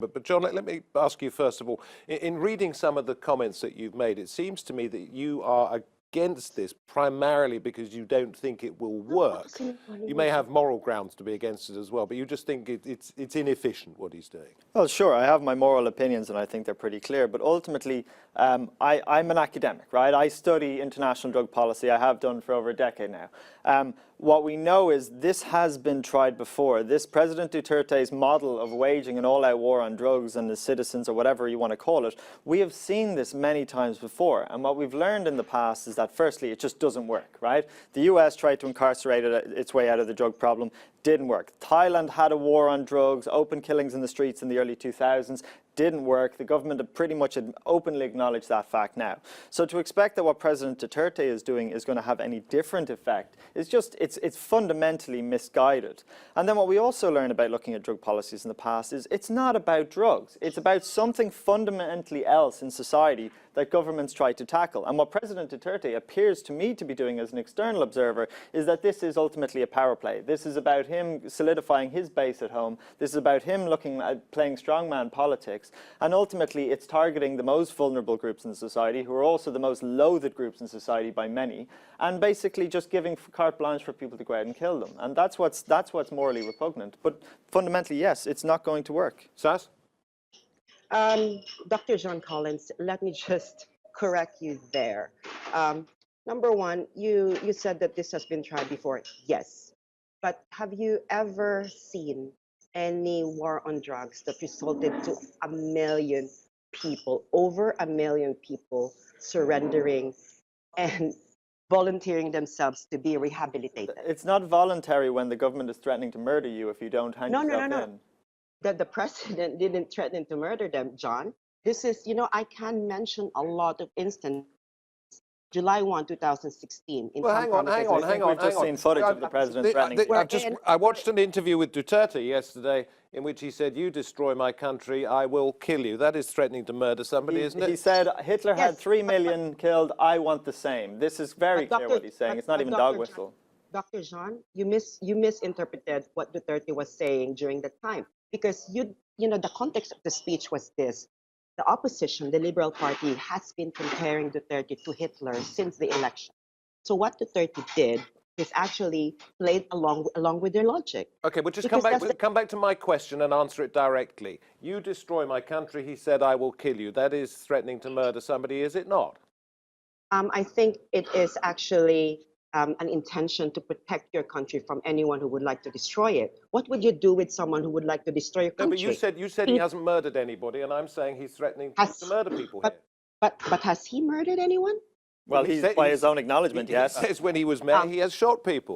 But John, let me ask you first of all, in reading some of the comments that you've made, it seems to me that you are against this primarily because you don't think it will work. You may have moral grounds to be against it as well, but you just think it's inefficient what he's doing. Well, sure, I have my moral opinions and I think they're pretty clear, but ultimately I'm an academic, right? I study international drug policy. I have done for over a decade now. What we know is this has been tried before. This President Duterte's model of waging an all-out war on drugs and the citizens, or whatever you want to call it, we have seen this many times before. And what we've learned in the past is that, firstly, it just doesn't work, right? The US tried to incarcerate its way out of the drug problem. Didn't work. Thailand had a war on drugs, open killings in the streets in the early 2000s. Didn't work. The government had pretty much openly acknowledged that fact now. So to expect that what President Duterte is doing is going to have any different effect is just, it's fundamentally misguided. And then what we also learn about looking at drug policies in the past is it's not about drugs. It's about something fundamentally else in society that governments try to tackle. And what President Duterte appears to me to be doing as an external observer is that this is ultimately a power play. This is about him solidifying his base at home. This is about him looking at playing strongman politics. And ultimately, it's targeting the most vulnerable groups in society, who are also the most loathed groups in society by many, and basically just giving carte blanche for people to go out and kill them. And that's what's morally repugnant. But fundamentally, yes, it's not going to work. Sass? Dr. John Collins, let me just correct you there. Number one, you said that this has been tried before. Yes. But have you ever seen any war on drugs that resulted to 1 million people, over 1 million people surrendering and volunteering themselves to be rehabilitated? It's not voluntary when the government is threatening to murder you if you don't hang yourself in. No. That the president didn't threaten to murder them, John. This is, I can mention a lot of instances. July 1, 2016. Well, hang on. We've just seen footage of the president threatening. I watched an interview with Duterte yesterday in which he said, "You destroy my country, I will kill you." That is threatening to murder somebody, isn't it? He said Hitler had 3 million killed, I want the same. This is very clear what he's saying. It's not even dog whistle. Dr. Jean, you misinterpreted what Duterte was saying during that time, because the context of the speech was this. The opposition, the Liberal Party, has been comparing Duterte to Hitler since the election. So what Duterte did is actually played along with their logic. Okay, but just come back to my question and answer it directly. You destroy my country, he said, I will kill you. That is threatening to murder somebody, is it not? I think it is actually an intention to protect your country from anyone who would like to destroy it. What would you do with someone who would like to destroy your country? No, but you said he hasn't murdered anybody, and I'm saying he's threatening to murder people here. But has he murdered anyone? Well, by his own acknowledgement, yes. He says when he was mayor, he has shot people.